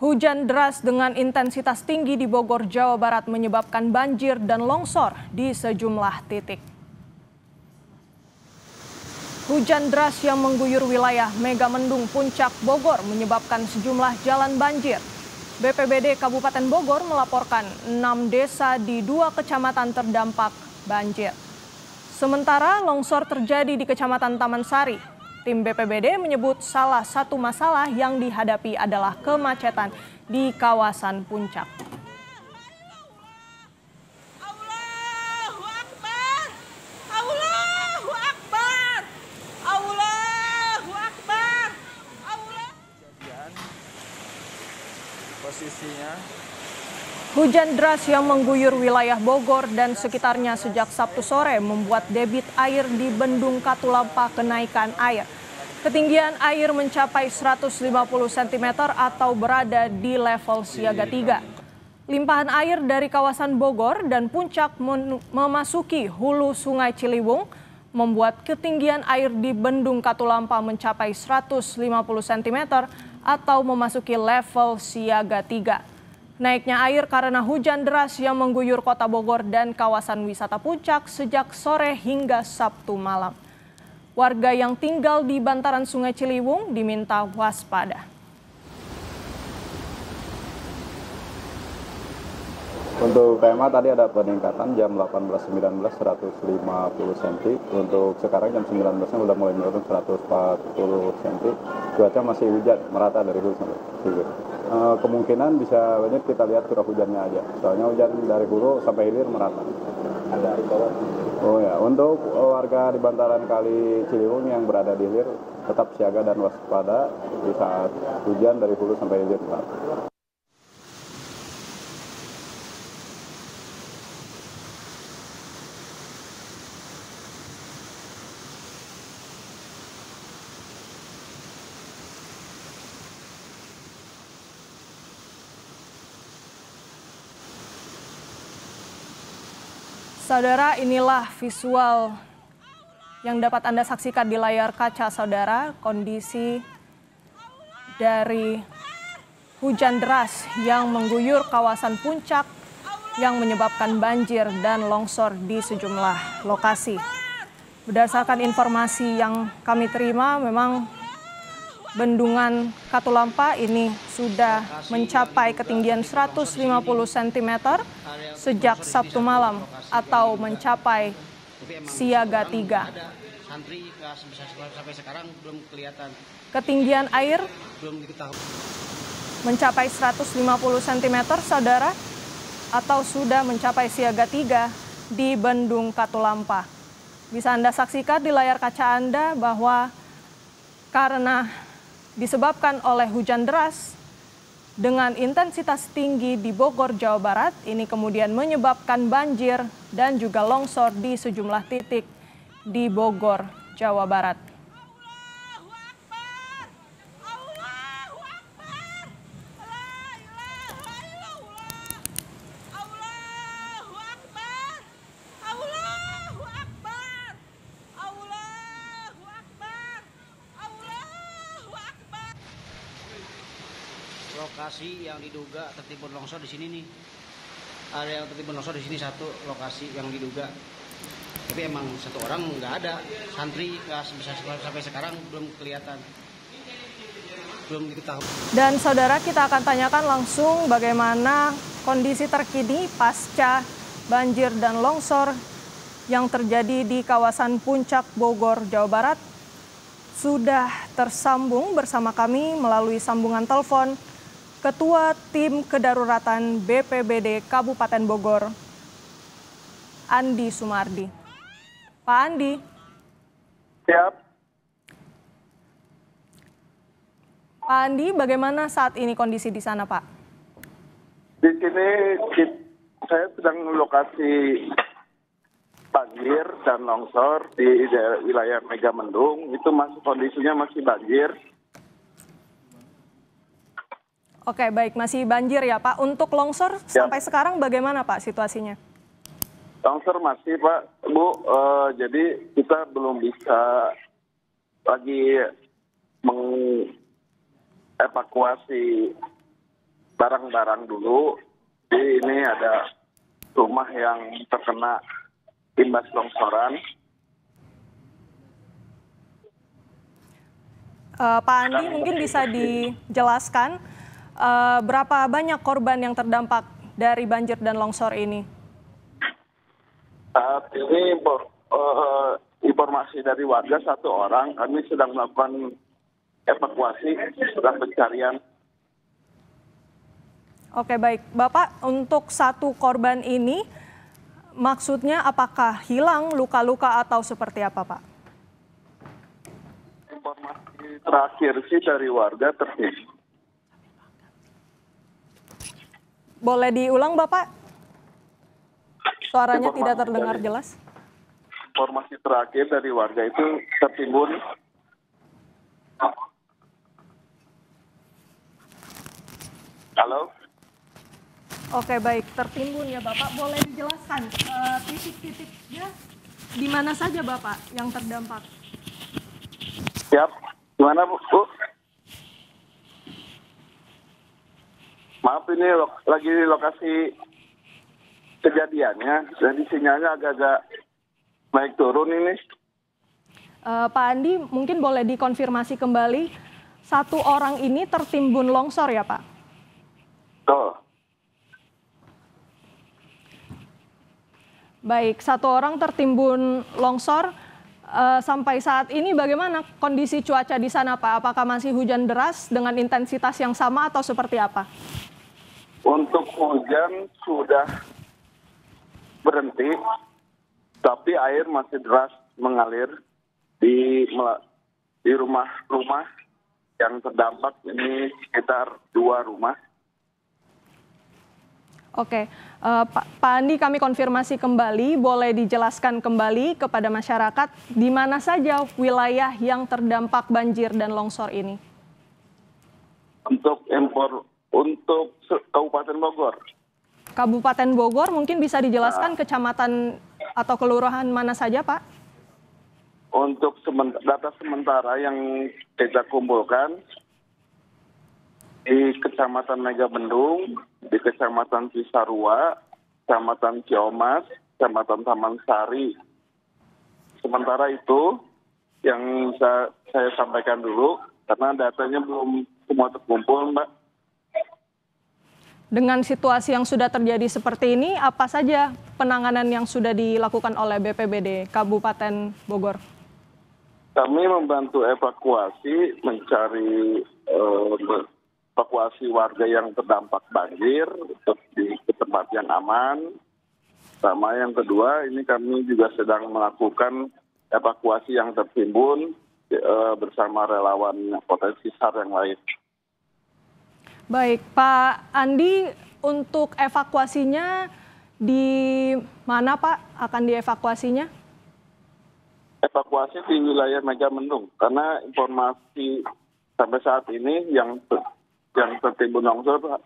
Hujan deras dengan intensitas tinggi di Bogor, Jawa Barat menyebabkan banjir dan longsor di sejumlah titik. Hujan deras yang mengguyur wilayah Megamendung Puncak Bogor menyebabkan sejumlah jalan banjir. BPBD Kabupaten Bogor melaporkan 6 desa di 2 kecamatan terdampak banjir. Sementara longsor terjadi di Kecamatan Taman Sari. Tim BPBD menyebut salah satu masalah yang dihadapi adalah kemacetan di kawasan puncak. Allahu Akbar! Allahu Akbar! Allahu Akbar! Posisinya Hujan deras yang mengguyur wilayah Bogor dan sekitarnya sejak Sabtu sore membuat debit air di Bendung Katulampa kenaikan air. Ketinggian air mencapai 150 cm atau berada di level siaga 3. Limpahan air dari kawasan Bogor dan Puncak memasuki hulu Sungai Ciliwung membuat ketinggian air di Bendung Katulampa mencapai 150 cm atau memasuki level siaga 3. Naiknya air karena hujan deras yang mengguyur kota Bogor dan kawasan wisata Puncak sejak sore hingga Sabtu malam. Warga yang tinggal di bantaran Sungai Ciliwung diminta waspada. Untuk PMA tadi ada peningkatan jam 18.19 150 cm. Untuk sekarang jam 19-nya udah mulai menurun 140 cm. Cuaca masih hujan, merata dari hulu sampai hilir. Kemungkinan bisa banyak kita lihat curah hujannya aja. Soalnya hujan dari hulu sampai hilir merata. Ada himbauan? Oh ya, untuk warga di bantaran Kali Ciliwung yang berada di hilir tetap siaga dan waspada di saat hujan dari hulu sampai hilir merata. Saudara, inilah visual yang dapat Anda saksikan di layar kaca saudara, kondisi dari hujan deras yang mengguyur kawasan Puncak yang menyebabkan banjir dan longsor di sejumlah lokasi. Berdasarkan informasi yang kami terima, memang Bendungan Katulampa ini sudah mencapai ketinggian 150 cm sejak Sabtu malam atau mencapai siaga 3. Ketinggian air mencapai 150 cm saudara atau sudah mencapai siaga 3 di Bendung Katulampa. Bisa Anda saksikan di layar kaca Anda bahwa karena disebabkan oleh hujan deras dengan intensitas tinggi di Bogor, Jawa Barat, ini kemudian menyebabkan banjir dan juga longsor di sejumlah titik di Bogor, Jawa Barat. Lokasi yang diduga tertimbun longsor di sini nih. Area yang tertimbun longsor di sini satu lokasi yang diduga. Tapi emang satu orang nggak ada. Santri sampai sekarang belum kelihatan. Belum diketahui. Dan saudara, kita akan tanyakan langsung bagaimana kondisi terkini pasca banjir dan longsor yang terjadi di kawasan Puncak Bogor, Jawa Barat. Sudah tersambung bersama kami melalui sambungan telepon Ketua Tim Kedaruratan BPBD Kabupaten Bogor, Andi Sumardi. Pak Andi. Siap. Pak Andi, bagaimana saat ini kondisi di sana, Pak? Di sini saya sedang lokasi banjir dan longsor di wilayah Megamendung. Itu kondisinya masih banjir. Oke, baik, masih banjir ya Pak. Untuk longsor sampai sekarang bagaimana Pak situasinya? Longsor masih Pak, Bu. Jadi kita belum bisa lagi mengevakuasi barang-barang dulu. Jadi ini ada rumah yang terkena imbas longsoran. Pak Andi, mungkin bisa dijelaskan berapa banyak korban yang terdampak dari banjir dan longsor ini? Saat ini informasi dari warga 1 orang, kami sedang melakukan evakuasi setelah pencarian. Oke, baik. Bapak, untuk 1 korban ini maksudnya apakah hilang, luka-luka atau seperti apa, Pak? Informasi terakhir sih dari warga tertimbun. Boleh diulang, Bapak? Suaranya tidak terdengar jelas. Informasi terakhir dari warga itu tertimbun. Halo? Oke, baik. Tertimbun ya, Bapak. Boleh dijelaskan titik-titiknya di mana saja, Bapak, yang terdampak? Siap. Gimana, Bu? Maaf, ini lagi di lokasi kejadiannya. Jadi sinyalnya agak-agak naik turun ini. Pak Andi, mungkin boleh dikonfirmasi kembali, 1 orang ini tertimbun longsor ya, Pak? Tuh. Baik, 1 orang tertimbun longsor. Sampai saat ini bagaimana kondisi cuaca di sana, Pak? Apakah masih hujan deras dengan intensitas yang sama atau seperti apa? Untuk hujan sudah berhenti, tapi air masih deras mengalir di rumah-rumah yang terdampak. Ini sekitar 2 rumah. Oke, Pak Andi, kami konfirmasi kembali, boleh dijelaskan kembali kepada masyarakat di mana saja wilayah yang terdampak banjir dan longsor ini? Untuk Kabupaten Bogor. Kabupaten Bogor, mungkin bisa dijelaskan kecamatan atau kelurahan mana saja, Pak? Untuk data sementara yang kita kumpulkan, di Kecamatan Megamendung, di Kecamatan Cisarua, Kecamatan Ciomas, Kecamatan Taman Sari. Sementara itu yang saya sampaikan dulu, karena datanya belum semua terkumpul, Mbak. Dengan situasi yang sudah terjadi seperti ini, apa saja penanganan yang sudah dilakukan oleh BPBD Kabupaten Bogor? Kami membantu evakuasi, mencari evakuasi warga yang terdampak banjir untuk ke tempat yang aman. Sama yang kedua, ini kami juga sedang melakukan evakuasi yang tertimbun bersama relawan potensi SAR yang lain. Baik, Pak Andi, untuk evakuasinya di mana, Pak, akan dievakuasinya? Evakuasi di wilayah Megamendung, karena informasi sampai saat ini yang tertimbun longsor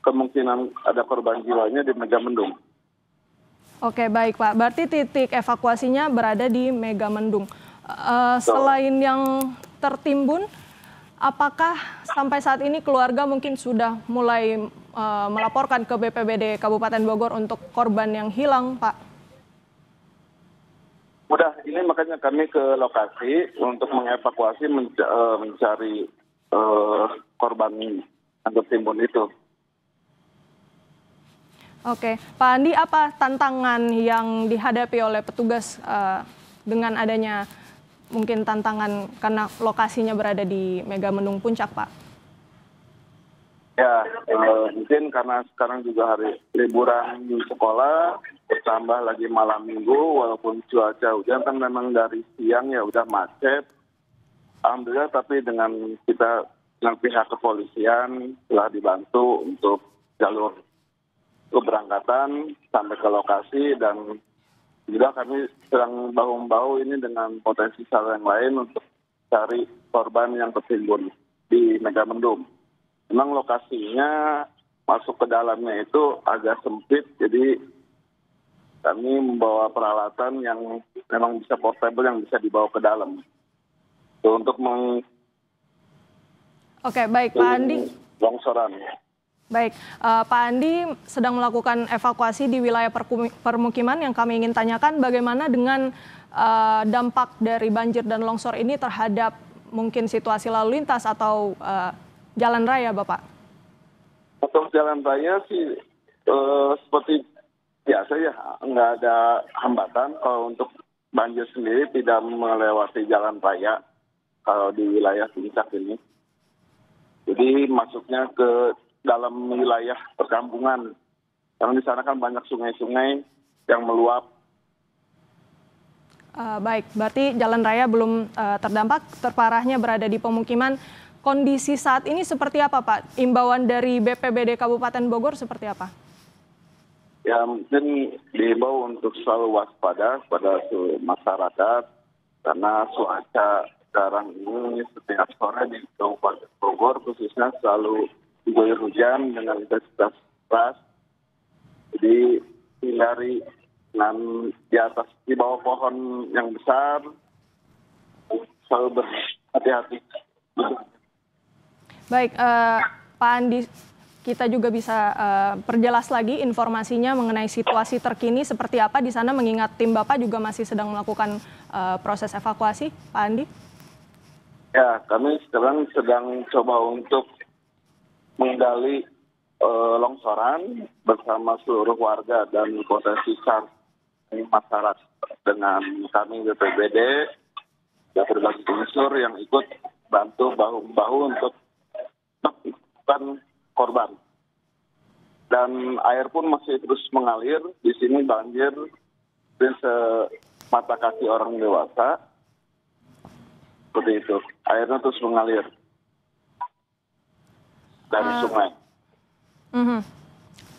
kemungkinan ada korban jiwanya di Megamendung. Oke, baik, Pak. Berarti titik evakuasinya berada di Megamendung. Selain yang tertimbun, apakah sampai saat ini keluarga mungkin sudah mulai melaporkan ke BPBD Kabupaten Bogor untuk korban yang hilang, Pak? Udah, ini makanya kami ke lokasi untuk mengevakuasi, mencari korban yang tertimbun itu. Oke, Pak Andi, apa tantangan yang dihadapi oleh petugas dengan adanya mungkin tantangan karena lokasinya berada di Megamendung Puncak, Pak? Ya, mungkin karena sekarang juga hari liburan di sekolah, bertambah lagi malam minggu, walaupun cuaca hujan kan memang dari siang ya udah macet. Alhamdulillah, tapi dengan pihak kepolisian telah dibantu untuk jalur keberangkatan sampai ke lokasi, dan juga kami sedang bahu-membahu ini dengan potensi SAR yang lain untuk cari korban yang tertimbun di Megamendung. Memang lokasinya masuk ke dalamnya itu agak sempit, jadi kami membawa peralatan yang memang bisa portable yang bisa dibawa ke dalam. Untuk Oke, baik, Pak Andi. longsoran. Baik, Pak Andi sedang melakukan evakuasi di wilayah permukiman. Yang kami ingin tanyakan bagaimana dengan dampak dari banjir dan longsor ini terhadap mungkin situasi lalu lintas atau jalan raya, Bapak? Untuk jalan raya sih seperti biasa ya, nggak ada hambatan. Kalau untuk banjir sendiri tidak melewati jalan raya kalau di wilayah Puncak ini. Jadi masuknya ke dalam wilayah perkampungan. Karena di sana kan banyak sungai-sungai yang meluap. Baik, berarti jalan raya belum terdampak, terparahnya berada di pemukiman. Kondisi saat ini seperti apa, Pak? Imbauan dari BPBD Kabupaten Bogor seperti apa? Ya mungkin diimbau untuk selalu waspada pada masyarakat. Karena cuaca sekarang ini setiap sore di Kabupaten Bogor khususnya selalu diguyur hujan dengan intensitas keras. Jadi hindari dengan di bawah pohon yang besar, selalu berhati-hati. Baik, Pak Andi, kita juga bisa perjelas lagi informasinya mengenai situasi terkini seperti apa di sana, mengingat tim Bapak juga masih sedang melakukan proses evakuasi, Pak Andi? Ya, kami sekarang sedang coba untuk menggali longsoran bersama seluruh warga dan potensi masyarakat dengan kami BPBD dan berbagai unsur yang ikut bantu bahu-membahu untuk menemukan korban. Dan air pun masih terus mengalir. Di sini banjir di semata kaki orang dewasa. Seperti itu. Airnya terus mengalir dari sungai.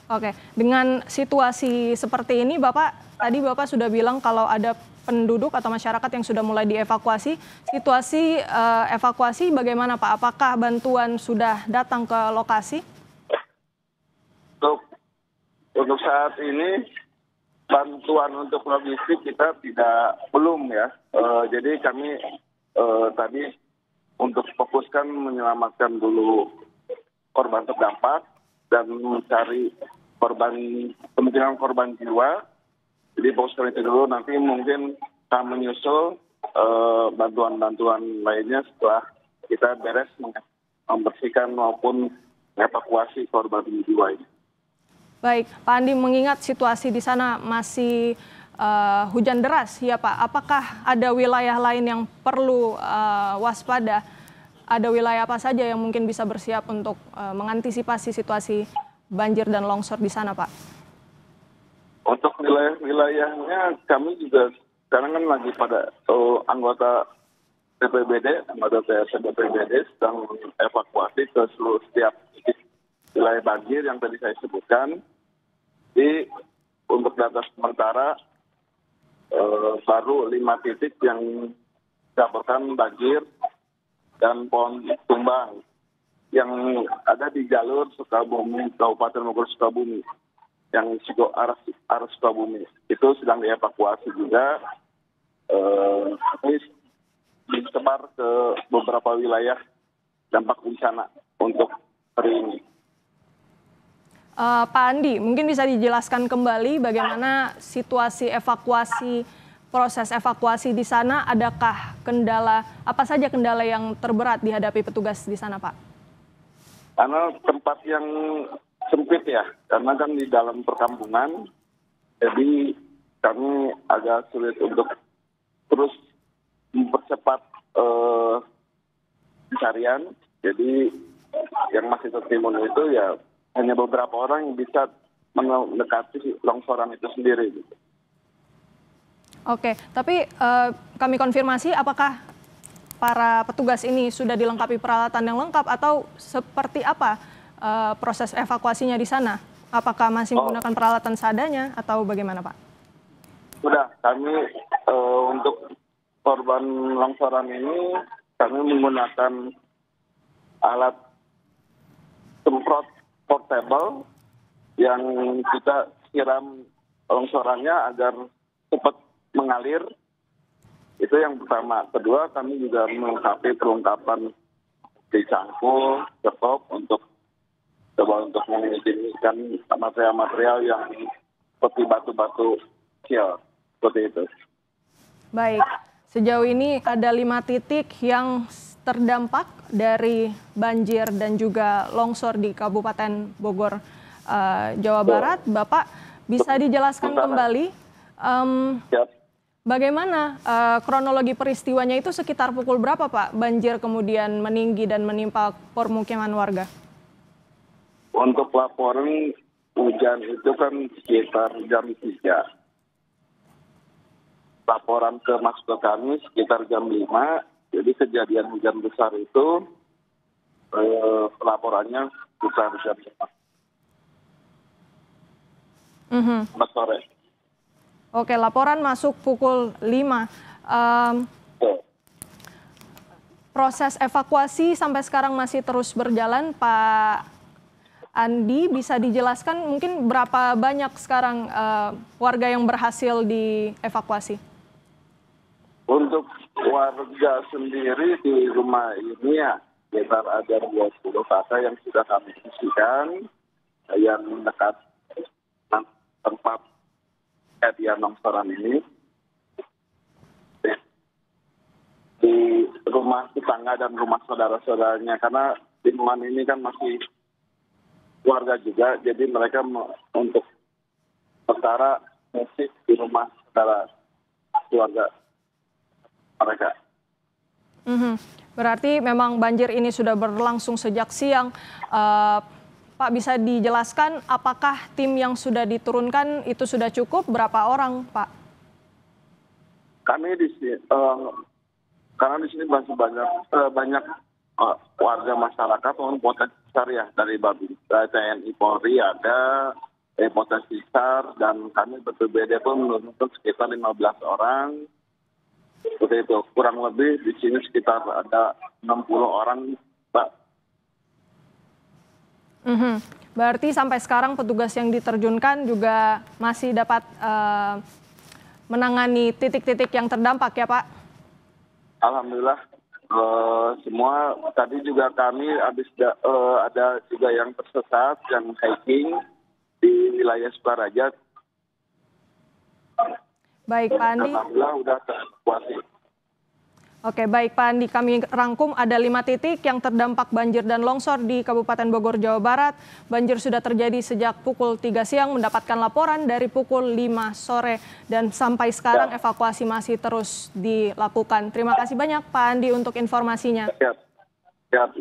Oke, dengan situasi seperti ini, tadi Bapak sudah bilang kalau ada penduduk atau masyarakat yang sudah mulai dievakuasi. Situasi evakuasi bagaimana, Pak? Apakah bantuan sudah datang ke lokasi? Untuk saat ini bantuan untuk logistik kita belum ya. Jadi kami tadi untuk fokuskan menyelamatkan dulu korban terdampak dan mencari kemungkinan korban jiwa. Jadi fokuskan itu dulu, nanti mungkin akan menyusul bantuan-bantuan lainnya setelah kita beres membersihkan maupun evakuasi korban jiwa ini. Baik, Pak Andi, mengingat situasi di sana masih hujan deras, ya Pak, apakah ada wilayah lain yang perlu waspada? Ada wilayah apa saja yang mungkin bisa bersiap untuk mengantisipasi situasi banjir dan longsor di sana, Pak? Untuk wilayahnya kami juga sekarang kan lagi pada anggota BPBD, anggota TRC BPBD sedang evakuasi ke seluruh setiap wilayah banjir yang tadi saya sebutkan. Jadi untuk data sementara baru 5 titik yang dilaporkan banjir dan pohon tumbang yang ada di jalur Sukabumi, Kabupaten Bogor Sukabumi, yang arah Sukabumi itu sedang dievakuasi juga. Ini disebar ke beberapa wilayah dampak bencana untuk hari ini. Pak Andi, mungkin bisa dijelaskan kembali bagaimana situasi evakuasi, proses evakuasi di sana, adakah apa saja kendala yang terberat dihadapi petugas di sana, Pak? Karena tempat yang sempit ya, karena kan di dalam perkampungan, jadi kami agak sulit untuk terus mempercepat pencarian. Jadi yang masih tertimbun itu ya hanya beberapa orang yang bisa mendekati longsoran itu sendiri. Oke, tapi kami konfirmasi apakah para petugas ini sudah dilengkapi peralatan yang lengkap atau seperti apa proses evakuasinya di sana? Apakah masih menggunakan peralatan seadanya atau bagaimana, Pak? Sudah, kami untuk korban longsoran ini kami menggunakan alat semprot portable yang kita siram longsorannya agar cepat mengalir. Itu yang pertama. Kedua, kami juga melengkapi perlengkapan di cangkul, stop untuk mengizinkan material-material yang seperti batu-batu kecil, seperti itu. Baik, sejauh ini ada 5 titik yang terdampak dari banjir dan juga longsor di Kabupaten Bogor, Jawa Barat. Bapak bisa dijelaskan kembali bagaimana kronologi peristiwanya itu sekitar pukul berapa Pak? Banjir kemudian meninggi dan menimpa permukiman warga. Untuk laporan hujan itu kan sekitar jam 3. Laporan masuk ke kami sekitar jam 5. Jadi kejadian hujan besar itu laporannya sekitar jam 5 sore. Oke, laporan masuk pukul 5. Proses evakuasi sampai sekarang masih terus berjalan, Pak Andi, bisa dijelaskan mungkin berapa banyak sekarang warga yang berhasil dievakuasi? Untuk warga sendiri di rumah ini ya, sekitar ada 20 kakak yang sudah kami bersihkan, yang dekat tempat kejadian longsoran ini. Di rumah tetangga dan rumah saudara-saudaranya, karena lingkungan ini kan masih warga juga, jadi mereka untuk sementara musik di rumah saudara keluarga mereka. Berarti memang banjir ini sudah berlangsung sejak siang. Pak, bisa dijelaskan apakah tim yang sudah diturunkan itu sudah cukup? Berapa orang, Pak? Kami di sini, karena di sini masih banyak warga masyarakat maupun potensi besar ya, dari TNI Polri ada potensi besar, dan kami BPBD pun menurunkan sekitar 15 orang. Seperti itu, kurang lebih di sini sekitar ada 60 orang, Pak. Berarti sampai sekarang petugas yang diterjunkan juga masih dapat menangani titik-titik yang terdampak ya Pak? Alhamdulillah. Semua tadi juga kami ada juga yang tersesat, yang hiking di wilayah Sukaraja. Baik Pak Andi. Alhamdulillah udah terevakuasi. Oke, baik Pak Andi, kami rangkum ada 5 titik yang terdampak banjir dan longsor di Kabupaten Bogor, Jawa Barat. Banjir sudah terjadi sejak pukul 3 siang, mendapatkan laporan dari pukul 5 sore. Dan sampai sekarang evakuasi masih terus dilakukan. Terima kasih banyak Pak Andi untuk informasinya. Siap.